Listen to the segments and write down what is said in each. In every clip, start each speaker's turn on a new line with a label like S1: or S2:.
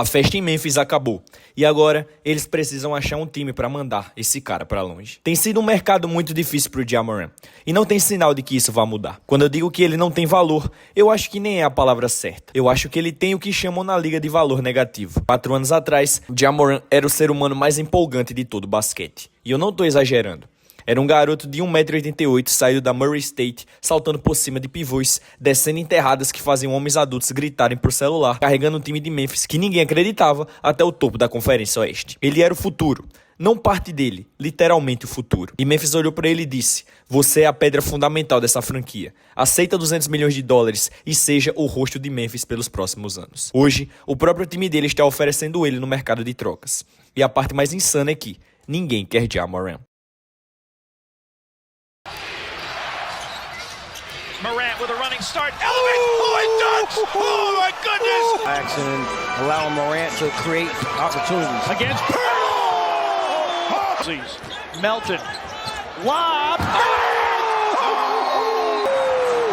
S1: A festa em Memphis acabou, e agora eles precisam achar um time para mandar esse cara para longe. Tem sido um mercado muito difícil pro Ja Morant, e não tem sinal de que isso vá mudar. Quando eu digo que ele não tem valor, eu acho que nem é a palavra certa. Eu acho que ele tem o que chamam na liga de valor negativo. 4 anos atrás, o Ja Morant era o ser humano mais empolgante de todo o basquete, e eu não tô exagerando. Era um garoto de 1,88 m, saído da Murray State, saltando por cima de pivôs, descendo enterradas que faziam homens adultos gritarem pro celular, carregando um time de Memphis que ninguém acreditava até o topo da Conferência Oeste. Ele era o futuro, não parte dele, literalmente o futuro. E Memphis olhou pra ele e disse: "Você é a pedra fundamental dessa franquia. Aceita 200 milhões de dólares e seja o rosto de Memphis pelos próximos anos." Hoje, o próprio time dele está oferecendo ele no mercado de trocas. E a parte mais insana é que ninguém quer Ja Morant.
S2: Morant with a running start. Elevates. Oh, it dunks. Oh, my goodness.
S3: Action, allowing Morant to create opportunities.
S2: Against Pearl. Melton. Lob.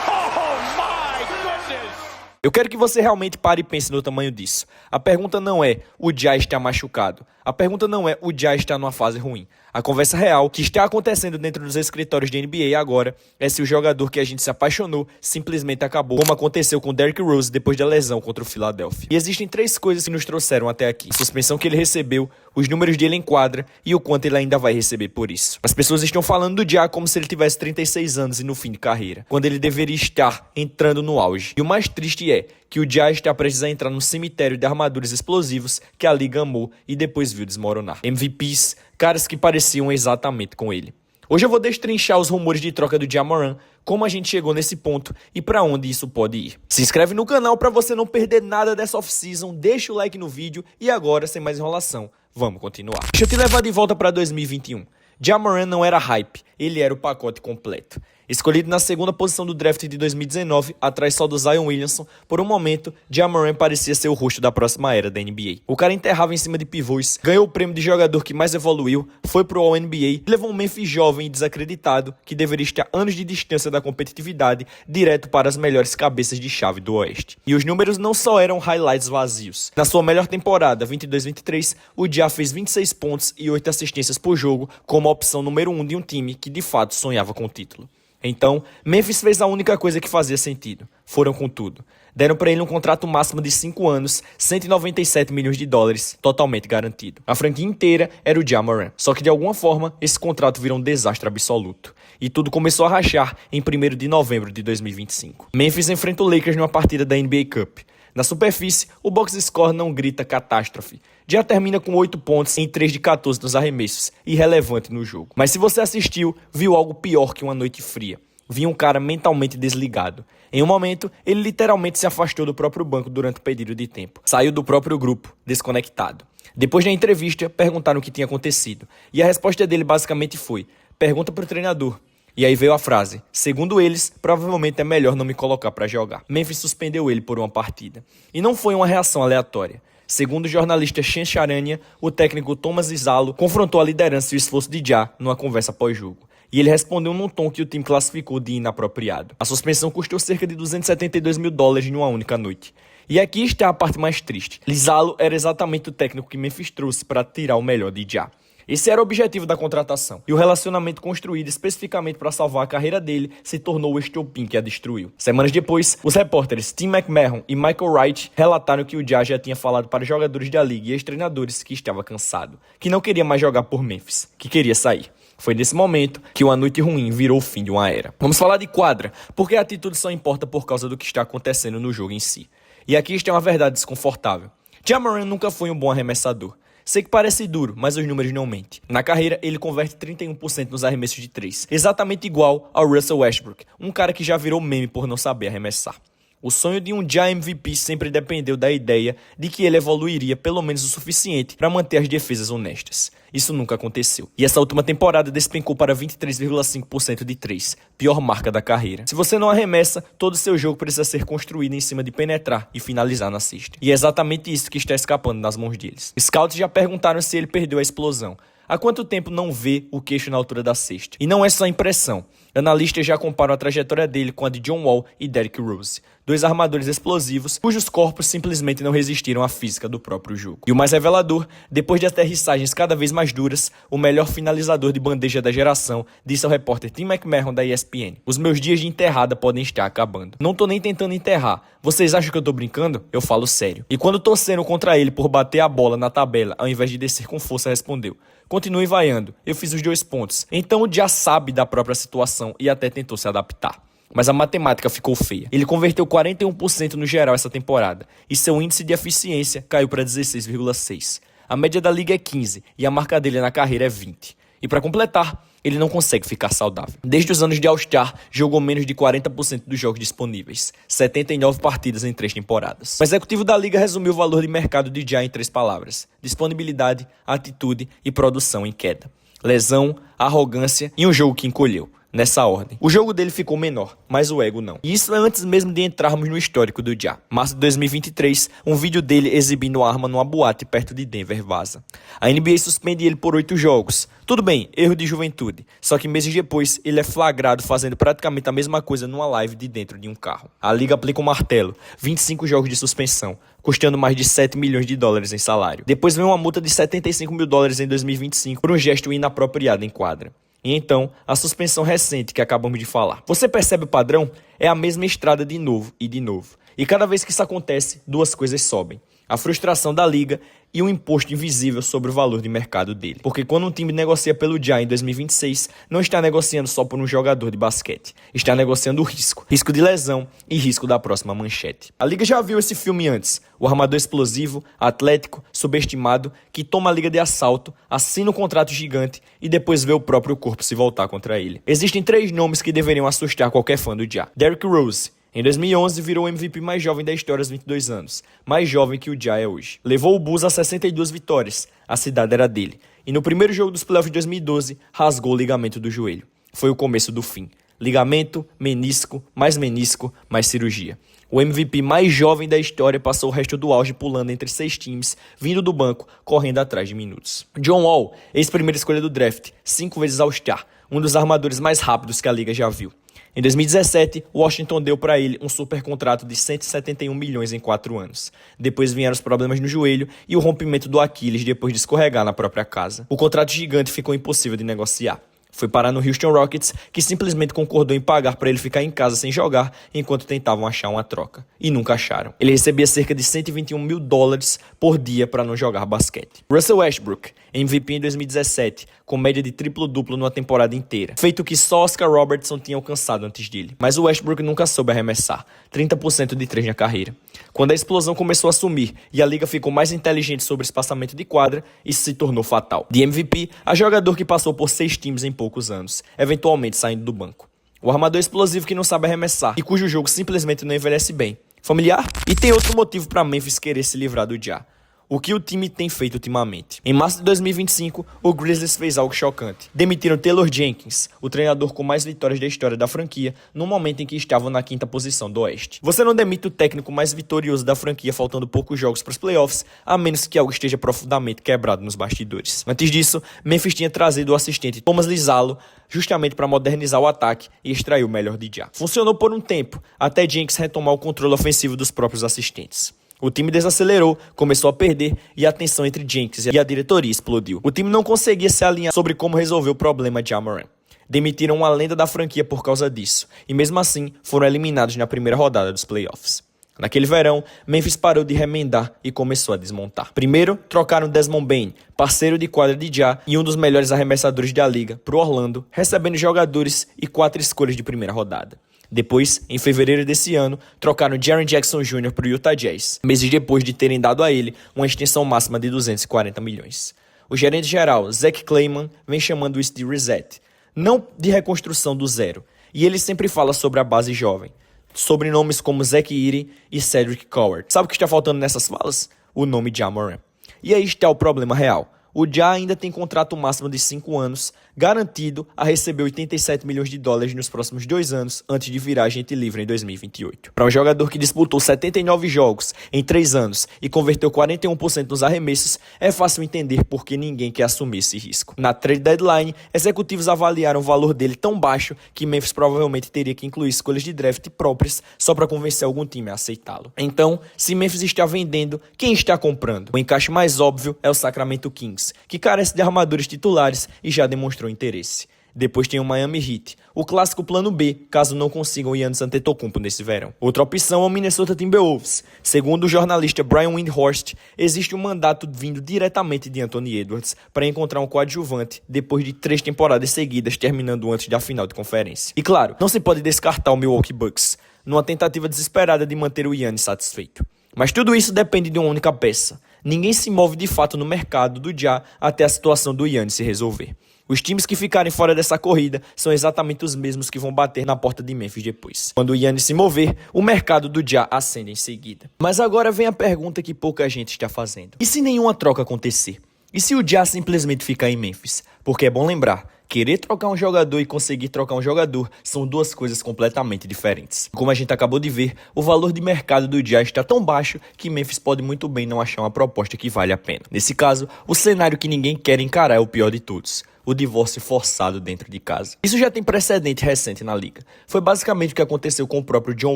S2: Oh, my goodness.
S1: Eu quero que você realmente pare e pense no tamanho disso. A pergunta não é o Ja está machucado. A pergunta não é o Ja está numa fase ruim. A conversa real que está acontecendo dentro dos escritórios de NBA agora é se o jogador que a gente se apaixonou simplesmente acabou, como aconteceu com Derrick Rose depois da lesão contra o Philadelphia. E existem 3 coisas que nos trouxeram até aqui: a suspensão que ele recebeu, os números dele em quadra e o quanto ele ainda vai receber por isso. As pessoas estão falando do Ja como se ele tivesse 36 anos e no fim de carreira, quando ele deveria estar entrando no auge. E o mais triste é que o Ja está prestes a entrar no cemitério de armadores explosivos que a liga amou e depois viu desmoronar. MVPs, caras que pareciam exatamente com ele. Hoje eu vou destrinchar os rumores de troca do Ja Morant, como a gente chegou nesse ponto e para onde isso pode ir. Se inscreve no canal para você não perder nada dessa off-season, deixa o like no vídeo e agora, sem mais enrolação, vamos continuar. Deixa eu te levar de volta para 2021. Ja Morant não era hype, ele era o pacote completo. Escolhido na segunda posição do draft de 2019, atrás só do Zion Williamson, por um momento, Ja Morant parecia ser o rosto da próxima era da NBA. O cara enterrava em cima de pivôs, ganhou o prêmio de jogador que mais evoluiu, foi pro All-NBA e levou um Memphis jovem e desacreditado, que deveria estar anos de distância da competitividade, direto para as melhores cabeças de chave do Oeste. E os números não só eram highlights vazios. Na sua melhor temporada, 22-23, o Ja fez 26 pontos e 8 assistências por jogo, como a opção número 1 de um time que de fato sonhava com o título. Então, Memphis fez a única coisa que fazia sentido. Foram com tudo. Deram para ele um contrato máximo de 5 anos, 197 milhões de dólares, totalmente garantido. A franquia inteira era o Ja Morant. Só que de alguma forma, esse contrato virou um desastre absoluto. E tudo começou a rachar em 1º de novembro de 2025. Memphis enfrenta o Lakers numa partida da NBA Cup. Na superfície, o box score não grita catástrofe. Já termina com 8 pontos em 3 de 14 nos arremessos, irrelevante no jogo. Mas se você assistiu, viu algo pior que uma noite fria. Vi um cara mentalmente desligado. Em um momento, ele literalmente se afastou do próprio banco durante o pedido de tempo. Saiu do próprio grupo, desconectado. Depois da entrevista, perguntaram o que tinha acontecido. E a resposta dele basicamente foi: "Pergunta pro treinador." E aí veio a frase: "Segundo eles, provavelmente é melhor não me colocar para jogar." Memphis suspendeu ele por uma partida. E não foi uma reação aleatória. Segundo o jornalista Shen Charania, o técnico Thomas Izalo confrontou a liderança e o esforço de Ja numa conversa pós-jogo. E ele respondeu num tom que o time classificou de inapropriado. A suspensão custou cerca de 272 mil dólares em uma única noite. E aqui está a parte mais triste. Izalo era exatamente o técnico que Memphis trouxe para tirar o melhor de Ja. Esse era o objetivo da contratação, e o relacionamento construído especificamente para salvar a carreira dele se tornou o estopim que a destruiu. Semanas depois, os repórteres Tim McMahon e Michael Wright relataram que o Ja já tinha falado para jogadores da liga e ex-treinadores que estava cansado, que não queria mais jogar por Memphis, que queria sair. Foi nesse momento que uma noite ruim virou o fim de uma era. Vamos falar de quadra, porque a atitude só importa por causa do que está acontecendo no jogo em si. E aqui está uma verdade desconfortável. Ja Morant nunca foi um bom arremessador. Sei que parece duro, mas os números não mentem. Na carreira, ele converte 31% nos arremessos de 3, exatamente igual ao Russell Westbrook, um cara que já virou meme por não saber arremessar. O sonho de um Ja MVP sempre dependeu da ideia de que ele evoluiria pelo menos o suficiente para manter as defesas honestas. Isso nunca aconteceu. E essa última temporada despencou para 23,5% de 3, pior marca da carreira. Se você não arremessa, todo seu jogo precisa ser construído em cima de penetrar e finalizar na cesta. E é exatamente isso que está escapando das mãos deles. Scouts já perguntaram se ele perdeu a explosão. Há quanto tempo não vê o queixo na altura da cesta? E não é só impressão. Analistas já comparam a trajetória dele com a de John Wall e Derrick Rose. dois armadores explosivos, cujos corpos simplesmente não resistiram à física do próprio jogo. E o mais revelador, depois de aterrissagens cada vez mais duras, o melhor finalizador de bandeja da geração disse ao repórter Tim McMahon da ESPN: "Os meus dias de enterrada podem estar acabando. Não tô nem tentando enterrar. Vocês acham que eu tô brincando? Eu falo sério." E quando torceram contra ele por bater a bola na tabela ao invés de descer com força, respondeu: "Continue vaiando. Eu fiz os 2 pontos." Então o já sabe da própria situação e até tentou se adaptar. Mas a matemática ficou feia. Ele converteu 41% no geral essa temporada, e seu índice de eficiência caiu para 16,6. A média da liga é 15, e a marca dele na carreira é 20. E para completar, ele não consegue ficar saudável. Desde os anos de All-Star, jogou menos de 40% dos jogos disponíveis, 79 partidas em 3 temporadas. O executivo da liga resumiu o valor de mercado de Ja em 3 palavras: disponibilidade, atitude e produção em queda. Lesão, arrogância e um jogo que encolheu. Nessa ordem. O jogo dele ficou menor, mas o ego não. E isso é antes mesmo de entrarmos no histórico do Ja. Março de 2023, um vídeo dele exibindo arma numa boate perto de Denver vaza. A NBA suspende ele por 8 jogos. Tudo bem, erro de juventude. Só que meses depois, ele é flagrado fazendo praticamente a mesma coisa numa live de dentro de um carro. A liga aplica um martelo, 25 jogos de suspensão, custando mais de 7 milhões de dólares em salário. Depois vem uma multa de 75 mil dólares em 2025 por um gesto inapropriado em quadra. E então, a suspensão recente que acabamos de falar. Você percebe o padrão? É a mesma estrada de novo e de novo. E cada vez que isso acontece, 2 coisas sobem: a frustração da liga e um imposto invisível sobre o valor de mercado dele. Porque quando um time negocia pelo Ja em 2026, não está negociando só por um jogador de basquete. Está negociando o risco. Risco de lesão e risco da próxima manchete. A liga já viu esse filme antes. O armador explosivo, atlético, subestimado, que toma a liga de assalto, assina um contrato gigante e depois vê o próprio corpo se voltar contra ele. Existem 3 nomes que deveriam assustar qualquer fã do Ja. Derrick Rose. Em 2011, virou o MVP mais jovem da história aos 22 anos, mais jovem que o Ja é hoje. Levou o Bulls a 62 vitórias, a cidade era dele. E no primeiro jogo dos playoffs de 2012, rasgou o ligamento do joelho. Foi o começo do fim. Ligamento, menisco, mais cirurgia. O MVP mais jovem da história passou o resto do auge pulando entre 6 times, vindo do banco, correndo atrás de minutos. John Wall, ex-primeira escolha do draft, 5 vezes All-Star, um dos armadores mais rápidos que a liga já viu. Em 2017, Washington deu para ele um super contrato de 171 milhões em 4 anos. Depois vieram os problemas no joelho e o rompimento do Aquiles depois de escorregar na própria casa. O contrato gigante ficou impossível de negociar. Foi parar no Houston Rockets, que simplesmente concordou em pagar para ele ficar em casa sem jogar enquanto tentavam achar uma troca. E nunca acharam. Ele recebia cerca de 121 mil dólares por dia para não jogar basquete. Russell Westbrook, MVP em 2017, com média de triplo-duplo numa temporada inteira. Feito que só Oscar Robertson tinha alcançado antes dele. Mas o Westbrook nunca soube arremessar. 30% de 3 na carreira. Quando a explosão começou a sumir e a liga ficou mais inteligente sobre espaçamento de quadra, isso se tornou fatal. De MVP, a jogador que passou por 6 times em poucos anos, eventualmente saindo do banco. O armador explosivo que não sabe arremessar e cujo jogo simplesmente não envelhece bem. Familiar? E tem outro motivo para Memphis querer se livrar do Ja. O que o time tem feito ultimamente? Em março de 2025, o Grizzlies fez algo chocante. Demitiram Taylor Jenkins, o treinador com mais vitórias da história da franquia, no momento em que estavam na 5ª posição do Oeste. Você não demite o técnico mais vitorioso da franquia faltando poucos jogos para os playoffs, a menos que algo esteja profundamente quebrado nos bastidores. Antes disso, Memphis tinha trazido o assistente Thomas Lizalo justamente para modernizar o ataque e extrair o melhor de Ja. Funcionou por um tempo, até Jenkins retomar o controle ofensivo dos próprios assistentes. O time desacelerou, começou a perder e a tensão entre Jenkins e a diretoria explodiu. O time não conseguia se alinhar sobre como resolver o problema de Ja Morant. Demitiram uma lenda da franquia por causa disso, e mesmo assim foram eliminados na primeira rodada dos playoffs. Naquele verão, Memphis parou de remendar e começou a desmontar. Primeiro, trocaram Desmond Bane, parceiro de quadra de Ja e um dos melhores arremessadores da liga, para o Orlando, recebendo jogadores e 4 escolhas de primeira rodada. Depois, em fevereiro desse ano, trocaram Jaren Jackson Jr. para o Utah Jazz, meses depois de terem dado a ele uma extensão máxima de 240 milhões. O gerente-geral, Zach Kleiman, vem chamando isso de reset, não de reconstrução do zero, e ele sempre fala sobre a base jovem, sobre nomes como Zach Edey e Cedric Coward. Sabe o que está faltando nessas falas? O nome de Ja Morant. E aí está o problema real. o Ja ainda tem contrato máximo de 5 anos, garantido a receber 87 milhões de dólares nos próximos 2 anos, antes de virar agente livre em 2028. Para um jogador que disputou 79 jogos em 3 anos e converteu 41% nos arremessos, é fácil entender por que ninguém quer assumir esse risco. Na trade deadline, executivos avaliaram o valor dele tão baixo que Memphis provavelmente teria que incluir escolhas de draft próprias só para convencer algum time a aceitá-lo. Então, se Memphis está vendendo, quem está comprando? O encaixe mais óbvio é o Sacramento Kings, que carece de armadores titulares e já demonstrou interesse. Depois tem o Miami Heat, o clássico plano B, caso não consigam o Giannis Antetokounmpo nesse verão. Outra opção é o Minnesota Timberwolves. Segundo o jornalista Brian Windhorst, existe um mandato vindo diretamente de Anthony Edwards para encontrar um coadjuvante depois de 3 temporadas seguidas, terminando antes da final de conferência. E claro, não se pode descartar o Milwaukee Bucks, numa tentativa desesperada de manter o Giannis satisfeito. Mas tudo isso depende de uma única peça. Ninguém se move de fato no mercado do Ja até a situação do Giannis se resolver. Os times que ficarem fora dessa corrida são exatamente os mesmos que vão bater na porta de Memphis depois. Quando o Giannis se mover, o mercado do Ja acende em seguida. Mas agora vem a pergunta que pouca gente está fazendo. E se nenhuma troca acontecer? E se o Ja simplesmente ficar em Memphis? Porque é bom lembrar, querer trocar um jogador e conseguir trocar um jogador são duas coisas completamente diferentes. Como a gente acabou de ver, o valor de mercado do Ja está tão baixo que Memphis pode muito bem não achar uma proposta que vale a pena. Nesse caso, o cenário que ninguém quer encarar é o pior de todos: o divórcio forçado dentro de casa. Isso já tem precedente recente na liga. Foi basicamente o que aconteceu com o próprio John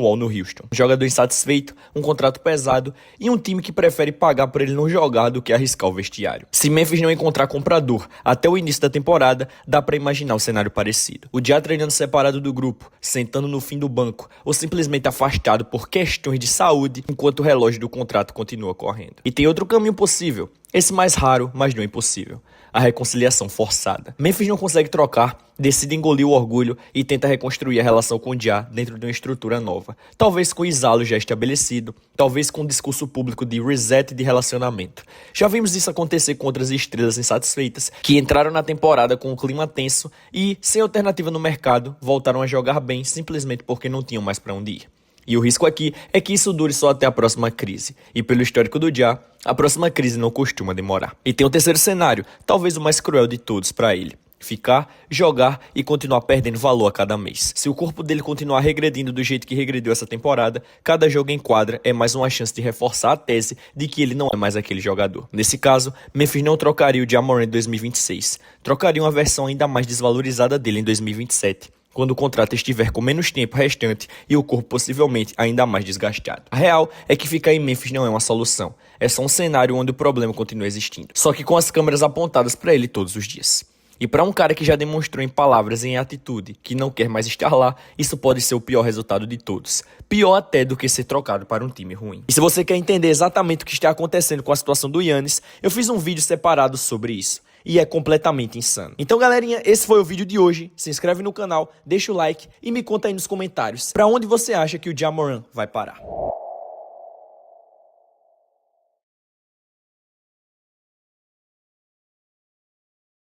S1: Wall no Houston. Um jogador insatisfeito, um contrato pesado e um time que prefere pagar por ele não jogar do que arriscar o vestiário. Se Memphis não encontrar comprador até o início da temporada, dá pra imaginar um cenário parecido. O Ja treinando separado do grupo, sentando no fim do banco ou simplesmente afastado por questões de saúde enquanto o relógio do contrato continua correndo. E tem outro caminho possível. Esse mais raro, mas não impossível: a reconciliação forçada. Memphis não consegue trocar, decide engolir o orgulho e tenta reconstruir a relação com o Ja dentro de uma estrutura nova. Talvez com o Isalo já estabelecido, talvez com um discurso público de reset de relacionamento. Já vimos isso acontecer com outras estrelas insatisfeitas que entraram na temporada com um clima tenso e, sem alternativa no mercado, voltaram a jogar bem simplesmente porque não tinham mais para onde ir. E o risco aqui é que isso dure só até a próxima crise. E pelo histórico do Ja, a próxima crise não costuma demorar. E tem um terceiro cenário, talvez o mais cruel de todos para ele: ficar, jogar e continuar perdendo valor a cada mês. Se o corpo dele continuar regredindo do jeito que regrediu essa temporada, cada jogo em quadra é mais uma chance de reforçar a tese de que ele não é mais aquele jogador. Nesse caso, Memphis não trocaria o Ja Morant em 2026, trocaria uma versão ainda mais desvalorizada dele em 2027. Quando o contrato estiver com menos tempo restante e o corpo possivelmente ainda mais desgastado. A real é que ficar em Memphis não é uma solução, é só um cenário onde o problema continua existindo, só que com as câmeras apontadas para ele todos os dias. E para um cara que já demonstrou em palavras e em atitude que não quer mais estar lá, isso pode ser o pior resultado de todos. Pior até do que ser trocado para um time ruim. E se você quer entender exatamente o que está acontecendo com a situação do Giannis, eu fiz um vídeo separado sobre isso. E é completamente insano. Então, galerinha, esse foi o vídeo de hoje. Se inscreve no canal, deixa o like e me conta aí nos comentários pra onde você acha que o Ja Morant vai parar.